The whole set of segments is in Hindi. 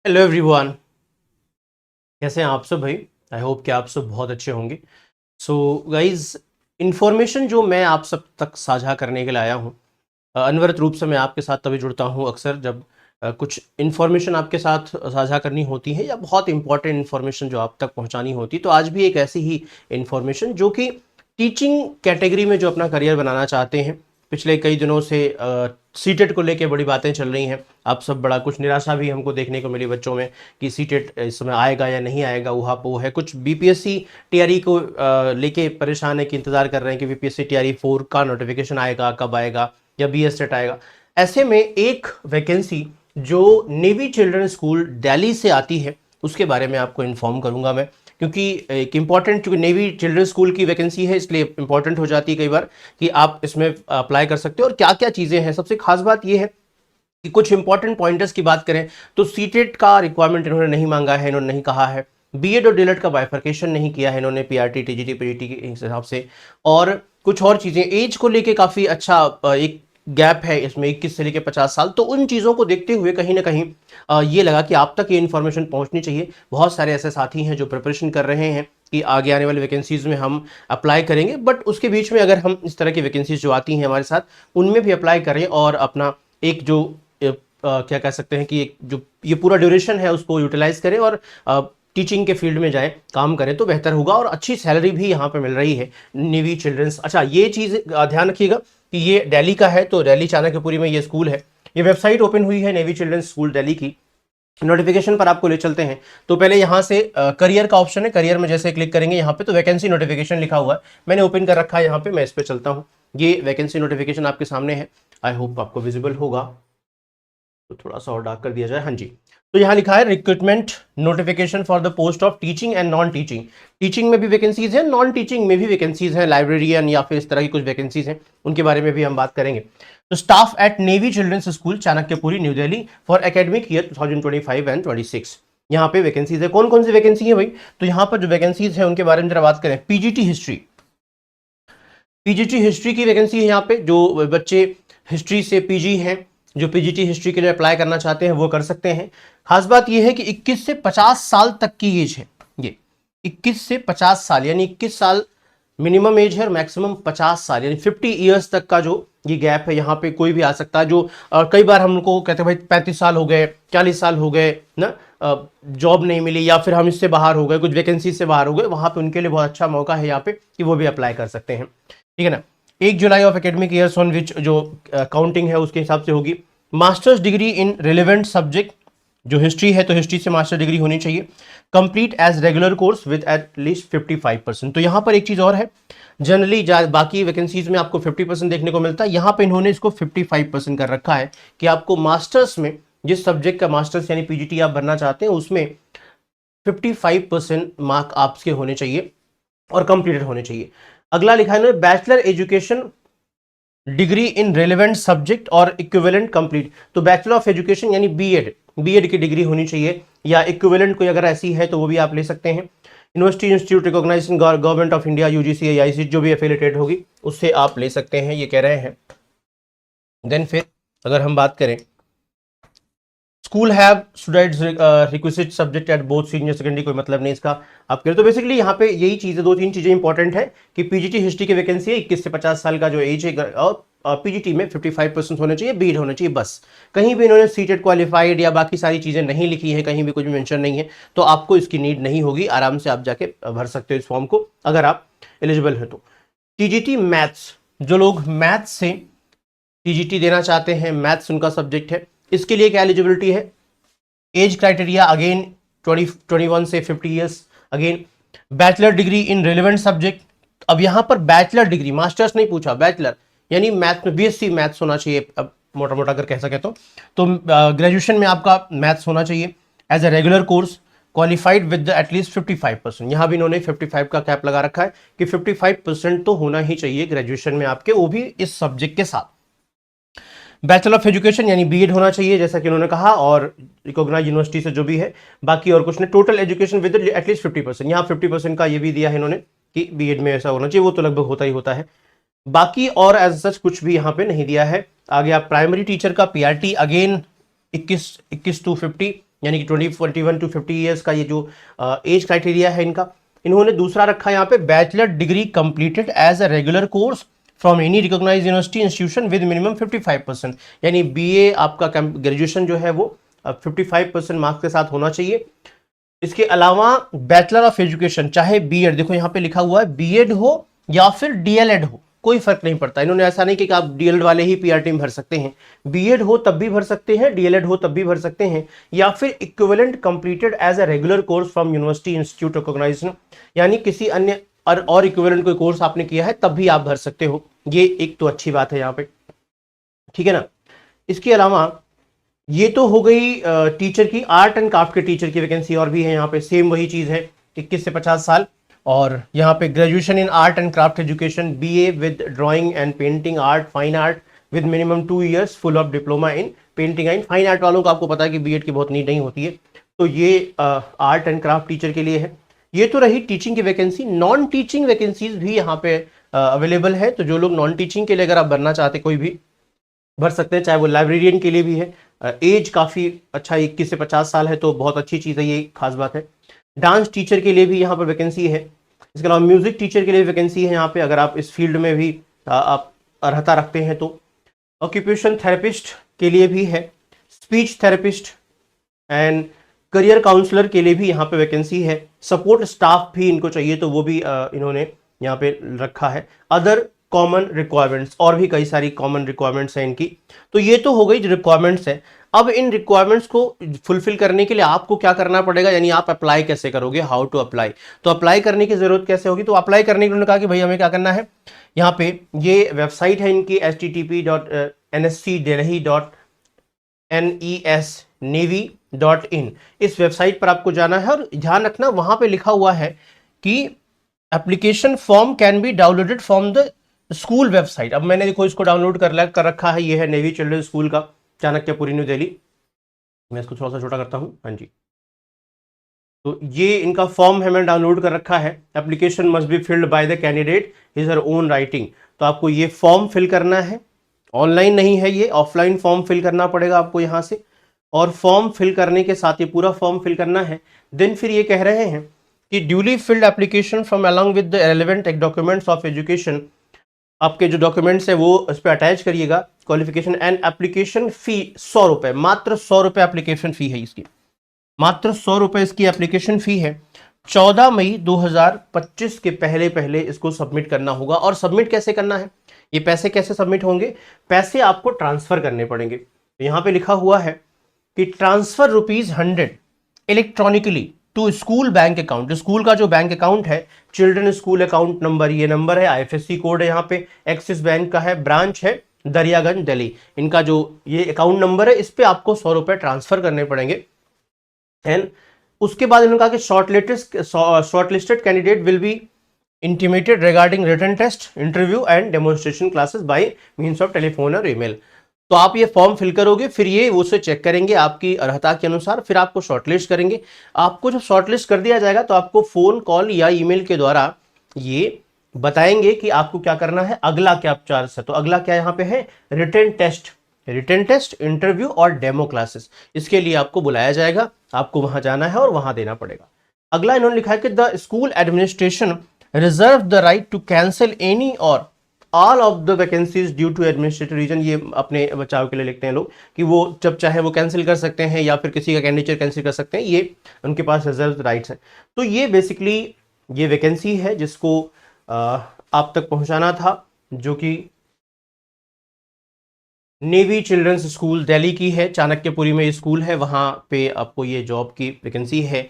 Hello everyone. कैसे हैं आप सब भाई? आई होप कि आप सब बहुत अच्छे होंगे। सो गाइज, इंफॉर्मेशन जो मैं आप सब तक साझा करने के लिए आया हूँ, अनवरत रूप से मैं आपके साथ तभी जुड़ता हूँ अक्सर जब कुछ इन्फॉर्मेशन आपके साथ साझा करनी होती है या बहुत इंपॉर्टेंट इन्फॉर्मेशन जो आप तक पहुँचानी होती है। तो आज भी एक ऐसी ही इन्फॉर्मेशन जो कि टीचिंग कैटेगरी में जो अपना करियर बनाना चाहते हैं, पिछले कई दिनों से सीटेट को लेके बड़ी बातें चल रही हैं। आप सब बड़ा कुछ निराशा भी हमको देखने को मिली बच्चों में कि सीटेट इस समय आएगा या नहीं आएगा, वहाँ वो है। कुछ बीपीएससी टीआरई को लेके परेशान है कि इंतजार कर रहे हैं कि बीपीएससी टीआरई 4 का नोटिफिकेशन आएगा, कब आएगा, या बीएसटेट आएगा। ऐसे में एक वैकेंसी जो नेवी चिल्ड्रन स्कूल दिल्ली से आती है उसके बारे में आपको इन्फॉर्म करूंगा मैं, क्योंकि एक इम्पॉर्टेंट, क्योंकि नेवी चिल्ड्रन स्कूल की वैकेंसी है इसलिए इंपॉर्टेंट हो जाती है कई बार कि आप इसमें अप्लाई कर सकते हो। और क्या क्या चीज़ें हैं, सबसे खास बात यह है कि कुछ इंपॉर्टेंट पॉइंटर्स की बात करें तो सीटेट का रिक्वायरमेंट इन्होंने नहीं मांगा है, इन्होंने नहीं कहा है। बीएड और डीएलएड का बाइफर्केशन नहीं किया है इन्होंने पीआरटी टीजीटी पीजीटी के हिसाब से। और कुछ और चीज़ें एज को लेके काफ़ी अच्छा एक गैप है इसमें, 21 से लेकर 50 साल। तो उन चीज़ों को देखते हुए कहीं ना कहीं ये लगा कि आप तक ये इन्फॉर्मेशन पहुंचनी चाहिए। बहुत सारे ऐसे साथी हैं जो प्रिपरेशन कर रहे हैं कि आगे आने वाली वैकेंसीज में हम अप्लाई करेंगे, बट उसके बीच में अगर हम इस तरह की वैकेंसीज जो आती हैं हमारे साथ उनमें भी अप्लाई करें और अपना एक जो क्या कह सकते हैं कि एक जो ये पूरा ड्यूरेशन है उसको यूटिलाइज करें और टीचिंग के फील्ड में जाएं, काम करें तो बेहतर होगा। और अच्छी सैलरी भी यहाँ पे मिल रही है नेवी चिल्ड्रंस। अच्छा, ये चीज़ ध्यान रखिएगा कि ये दिल्ली का है, तो दिल्ली चाणक्यपुरी में ये स्कूल है। ये वेबसाइट ओपन हुई है नेवी चिल्ड्रंस स्कूल दिल्ली की, नोटिफिकेशन पर आपको ले चलते हैं। तो पहले यहाँ से करियर का ऑप्शन है, करियर में जैसे क्लिक करेंगे यहाँ पे तो वैकेंसी नोटिफिकेशन लिखा हुआ है, मैंने ओपन कर रखा है यहाँ पे। मैं इस पे चलता हूँ, ये वैकेंसी नोटिफिकेशन आपके सामने है। आई होप आपको विजिबल होगा, तो थोड़ा सा और डार्क कर दिया जाए। हाँ जी, तो यहाँ लिखा है recruitment notification for the post of teaching and non teaching. Teaching में भी वैकेंसीज हैं, नॉन टीचिंग में भी वैकेंसीज हैं, लाइब्रेरियन या फिर इस तरह की कुछ वैकेंसीज हैं, उनके बारे में भी हम बात करेंगे। तो staff at Navy children's school Chanakyapuri New Delhi for academic year 2025 and 26, यहाँ पे वैकेंसीज है। कौन कौन सी वैकेंसी है भाई? तो यहाँ पर जो वैकेंसीज है उनके बारे में जरा बात करें। पीजीटी हिस्ट्री, पीजीटी हिस्ट्री की वैकेंसी है यहाँ पे। जो बच्चे हिस्ट्री से पीजी हैं, जो पीजीटी हिस्ट्री के लिए अप्लाई करना चाहते हैं वो कर सकते हैं। खास बात यह है कि 21 से 50 साल तक की एज है ये, 21 से 50 साल, यानी 21 साल मिनिमम एज है और मैक्सिमम 50 साल, यानी 50 ईयर्स तक का जो ये गैप है। यहाँ पे कोई भी आ सकता है। जो कई बार हम लोग को कहते हैं भाई 35 साल हो गए, 40 साल हो गए ना, जॉब नहीं मिली या फिर हम इससे बाहर हो गए, कुछ वैकेंसी से बाहर हो गए, वहां पे उनके लिए बहुत अच्छा मौका है यहाँ पे कि वो भी अप्लाई कर सकते हैं। ठीक है ना। 1 July of academic years on which जो काउंटिंग है उसके हिसाब से होगी। Masters degree in relevant subject, जो हिस्ट्री है तो हिस्ट्री से मास्टर डिग्री होनी चाहिए। Complete as regular course with at least 55%। तो यहाँ पर एक चीज़ और है, जनरली बाकी वैकेंसीज में आपको 50% देखने को मिलता है, यहाँ पे इन्होंने इसको 55% कर रखा है कि आपको मास्टर्स में जिस सब्जेक्ट का मास्टर्स यानी पीजीटी आप बनना चाहते हैं उसमें 55% मार्क आपके होने चाहिए और कंप्लीटेड होने चाहिए। अगला लिखा है bachelor education degree in relevant subject और इक्विवेलेंट कंप्लीट। तो बैचलर ऑफ एजुकेशन यानी बीएड, बीएड की डिग्री होनी चाहिए, या इक्विवेलेंट कोई अगर ऐसी है तो वो भी आप ले सकते हैं। University institute recognized in government of India, UGC या आईसी, जो भी एफिलेटेड होगी उससे आप ले सकते हैं, ये कह रहे हैं। देन फिर अगर हम बात करें, school have students requisite subject at both senior secondary, कोई मतलब नहीं इसका आप करें। तो बेसिकली यहाँ पे यही चीज़ है, 2-3 चीज़ें इंपॉर्टेंट है कि पीजीटी हिस्ट्री की वैकेंसी है, 21 से 50 साल का जो एज है, और पीजीटी में 55% होना चाहिए, बीएड होना चाहिए बस। कहीं भी इन्होंने सीटेट क्वालिफाइड या बाकी सारी चीज़ें नहीं लिखी है, कहीं भी कुछ भी मेंशन नहीं है, तो आपको इसकी नीड नहीं होगी, आराम से आप जाके भर सकते हो इस फॉर्म को अगर आप एलिजिबल हैं तो। टीजीटी मैथ्स, जो लोग मैथ्स से टीजीटी देना चाहते हैं, मैथ्स उनका सब्जेक्ट है, इसके लिए क्या एलिजिबिलिटी है? एज क्राइटेरिया अगेन 21 से 50 years. Again bachelor degree in relevant subject. अब यहां पर बैचलर डिग्री, मास्टर्स नहीं पूछा, बैचलर यानी मैथ्स में बीएससी मैथ्स होना चाहिए, अब मोटा मोटा कर कह सके तो ग्रेजुएशन में आपका मैथ्स होना चाहिए as a regular course, qualified with at least 55%। यहां भी इन्होंने 55 का कैप लगा रखा है कि 55% तो होना ही चाहिए ग्रेजुएशन में आपके, वो भी इस सब्जेक्ट के साथ। बैचलर ऑफ एजुकेशन यानी बीएड होना चाहिए जैसा कि उन्होंने कहा, और रिकॉग्नाइज यूनिवर्सिटी से जो भी है, बाकी और कुछ नहीं। टोटल एजुकेशन विद एटलीस्ट 50%, यहाँ 50% का ये भी दिया है इन्होंने कि बीएड में ऐसा होना चाहिए, वो तो लगभग होता ही होता है। बाकी और एज सच कुछ भी यहाँ पे नहीं दिया है। आगे आप प्राइमरी टीचर का पीआरटी अगेन 21 to 50, यानी कि 21 टू 50 ईयर्स का ये जो एज क्राइटेरिया है इनका। इन्होंने दूसरा रखा है यहाँ पे bachelor degree completed as a regular course from any recognized university institution with minimum 55%, यानी बीए आपका ग्रेजुएशन जो है वो 55% मार्क्स के साथ होना चाहिए। इसके अलावा बैचलर ऑफ एजुकेशन, चाहे बीएड, देखो यहाँ पे लिखा हुआ है बीएड हो या फिर डीएलएड हो, कोई फर्क नहीं पड़ता। इन्होंने ऐसा नहीं कि आप डीएलएड वाले ही पीआरटी में भर सकते हैं, बीएड हो तब भी भर सकते हैं, डीएलएड हो तब भी भर सकते हैं, या फिर equivalent completed as a regular course from university institute recognized, यानी किसी अन्य और इक्विवेलेंट कोई कोर्स आपने किया है तब भी आप भर सकते हो। ये एक तो अच्छी बात है यहाँ पे, ठीक है ना। इसके अलावा ये तो हो गई टीचर की, आर्ट एंड क्राफ्ट के टीचर की वैकेंसी और भी है यहाँ पे, सेम वही चीज़ है 21 से 50 साल। और यहाँ पे graduation in art and craft education, BA with drawing and painting art fine art with minimum 2 years full of diploma in painting and fine art वालों को आपको पता है कि बीएड की बहुत नीड नहीं होती है, तो ये आर्ट एंड क्राफ्ट टीचर के लिए है। ये तो रही टीचिंग की वैकेंसी। नॉन टीचिंग वैकेंसीज भी यहाँ पे अवेलेबल है, तो जो लोग नॉन टीचिंग के लिए अगर आप भरना चाहते कोई भी भर सकते हैं, चाहे वो लाइब्रेरियन के लिए भी है। एज काफ़ी अच्छा 21 से 50 साल है, तो बहुत अच्छी चीज़ है, ये खास बात है। डांस टीचर के लिए भी यहाँ पर वैकेंसी है। इसके अलावा म्यूजिक टीचर के लिए वैकेंसी है यहाँ पे, अगर आप इस फील्ड में भी आप अर्हता रखते हैं तो। ऑक्यूपेशन थेरेपिस्ट के लिए भी है, speech therapist and career counsellor के लिए भी यहाँ पे वैकेंसी है। सपोर्ट स्टाफ भी इनको चाहिए, तो वो भी इन्होंने यहाँ पे रखा है। अदर कॉमन रिक्वायरमेंट्स, और भी कई सारी कॉमन रिक्वायरमेंट्स हैं इनकी। तो ये तो हो गई जो रिक्वायरमेंट्स है। अब इन रिक्वायरमेंट्स को फुलफिल करने के लिए आपको क्या करना पड़ेगा, यानी आप अप्लाई कैसे करोगे, हाउ टू अप्लाई। तो अप्लाई करने की जरूरत कैसे होगी, तो अप्लाई करने के लिए उन्होंने कहा कि भाई हमें क्या करना है, यहाँ पे ये वेबसाइट है इनकी http://nsc.delhi.nes.navy.in, इस वेबसाइट पर आपको जाना है। और ध्यान रखना वहां पे लिखा हुआ है कि application form can be downloaded from the school website. अब मैंने देखो इसको डाउनलोड कर रखा है, ये है नेवी चिल्ड्रन स्कूल का, चाणक्यपुरी न्यू दिल्ली। मैं इसको थोड़ा सा छोटा करता हूँ, हाँ जी। तो ये इनका फॉर्म है, मैंने डाउनलोड कर रखा है। Application must be filled by the candidate his her own writing. तो आपको ये फॉर्म फिल करना है, ऑनलाइन नहीं है ये, ऑफलाइन फॉर्म फिल करना पड़ेगा आपको यहाँ से। और फॉर्म फिल करने के साथ ही पूरा फॉर्म फिल करना है। देन फिर ये कह रहे हैं कि duly field application from along with the relevant documents of education, आपके जो डॉक्यूमेंट्स है वो उस पर अटैच करिएगा, क्वालिफिकेशन एंड एप्लीकेशन फी 100 रुपए, मात्र 100 रुपए एप्लीकेशन फी है इसकी, मात्र 100 रुपए इसकी एप्लीकेशन फी है। 14 मई 2025 के पहले पहले इसको सबमिट करना होगा। और सबमिट कैसे करना है, ये पैसे कैसे सबमिट होंगे, पैसे आपको ट्रांसफर करने पड़ेंगे। तो यहाँ पे लिखा हुआ है कि transfer ₹100 electronically to school bank account. School का जो बैंक अकाउंट है, चिल्ड्रन स्कूल अकाउंट नंबर, ये नंबर है, आईएफएससी कोड है यहाँ पे, एक्सिस बैंक का है, ब्रांच है दरियागंज दिल्ली। इनका जो ये अकाउंट नंबर है, इस पे आपको 100 रुपए ट्रांसफर करने पड़ेंगे। एंड उसके बाद इन्होंने कहा कि shortlisted candidate will be intimated regarding written test, interview and demonstration classes by means of telephone और ईमेल। तो आप ये फॉर्म फिल करोगे, फिर ये उसे चेक करेंगे आपकी अर्हता के अनुसार, फिर आपको शॉर्टलिस्ट करेंगे। आपको जब शॉर्टलिस्ट कर दिया जाएगा तो आपको फोन कॉल या ईमेल के द्वारा ये बताएंगे कि आपको क्या करना है, अगला क्या चार्ज है। तो अगला क्या यहाँ पे है, रिटन टेस्ट, इंटरव्यू और डेमो क्लासेस। इसके लिए आपको बुलाया जाएगा, आपको वहां जाना है और वहां देना पड़ेगा। अगला इन्होंने लिखा है कि the school administration reserve the right to cancel any और all of the vacancies due to administrative reason. ये अपने बचाव के लिए लिखते हैं लोग कि वो जब चाहे वो कैंसिल कर सकते हैं या फिर किसी का कैंडिडेट कैंसिल कर सकते हैं, ये उनके पास रिजर्व राइट्स है। तो ये बेसिकली ये वैकेंसी है जिसको आप तक पहुंचाना था, जो कि नेवी चिल्ड्रंस स्कूल दिल्ली की है, चाणक्यपुरी में स्कूल है, वहाँ पे आपको ये जॉब की वैकेंसी है।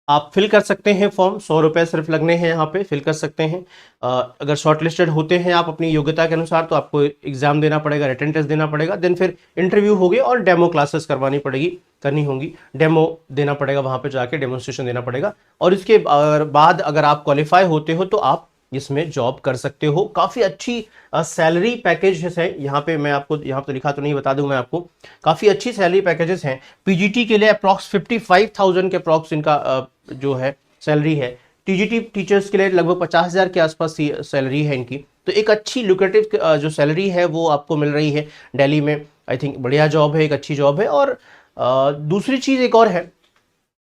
आप फिल कर सकते हैं फॉर्म, 100 रुपये सिर्फ लगने हैं, यहाँ पे फिल कर सकते हैं। अगर शॉर्टलिस्टेड होते हैं आप अपनी योग्यता के अनुसार तो आपको एग्जाम देना पड़ेगा, रिटन टेस्ट देना पड़ेगा, देन फिर इंटरव्यू होगी और डेमो क्लासेस करनी होंगी, डेमो देना पड़ेगा, वहाँ पे जाके डेमोन्स्ट्रेशन देना पड़ेगा। और इसके बाद अगर आप क्वालिफाई होते हो तो आप इसमें जॉब कर सकते हो। काफ़ी अच्छी सैलरी पैकेजेस है यहाँ पे, मैं आपको यहाँ पे लिखा तो नहीं, बता दूं मैं आपको, काफ़ी अच्छी सैलरी पैकेजेस हैं। पीजीटी के लिए अप्रॉक्स 55,000 के अप्रॉक्स इनका जो है सैलरी है। टीजीटी टीचर्स के लिए लगभग 50,000 के आसपास सैलरी है इनकी। तो एक अच्छी लुक्रेटिव जो सैलरी है वो आपको मिल रही है दिल्ली में। आई थिंक बढ़िया जॉब है, एक अच्छी जॉब है। और दूसरी चीज एक और है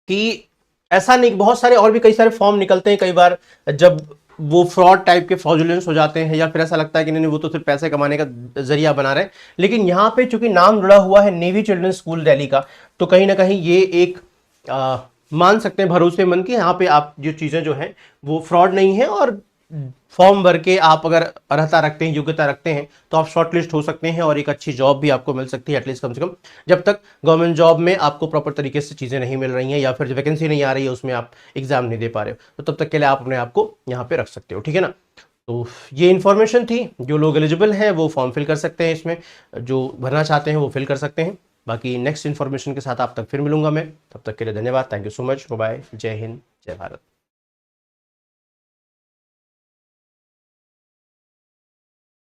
कि ऐसा नहीं, बहुत सारे और भी कई सारे फॉर्म निकलते हैं कई बार, जब वो फ्रॉड टाइप के फ्रॉडुलेंस हो जाते हैं या फिर ऐसा लगता है कि नहीं नहीं वो तो सिर्फ पैसे कमाने का जरिया बना रहे हैं। लेकिन यहाँ पे चूंकि नाम जुड़ा हुआ है नेवी चिल्ड्रंस स्कूल दिल्ली का, तो कहीं ना कहीं ये एक मान सकते हैं भरोसेमंद कि यहाँ पे आप जो चीज़ें जो हैं वो फ्रॉड नहीं है, और फॉर्म भर के आप अगर अर्हता रखते हैं, योग्यता रखते हैं, तो आप शॉर्टलिस्ट हो सकते हैं और एक अच्छी जॉब भी आपको मिल सकती है, एटलीस्ट कम से कम जब तक गवर्नमेंट जॉब में आपको प्रॉपर तरीके से चीज़ें नहीं मिल रही हैं या फिर जो वैकेंसी नहीं आ रही है उसमें आप एग्जाम नहीं दे पा रहे हो, तो तब तक के लिए आप अपने आप को यहाँ पे रख सकते हो, ठीक है ना। तो ये इन्फॉर्मेशन थी, जो लोग एलिजिबल हैं वो फॉर्म फिल कर सकते हैं, इसमें जो भरना चाहते हैं वो फिल कर सकते हैं। बाकी नेक्स्ट इन्फॉर्मेशन के साथ आप तक फिर मिलूंगा मैं, तब तक के लिए धन्यवाद, thank you so much, bye, जय हिंद, जय भारत।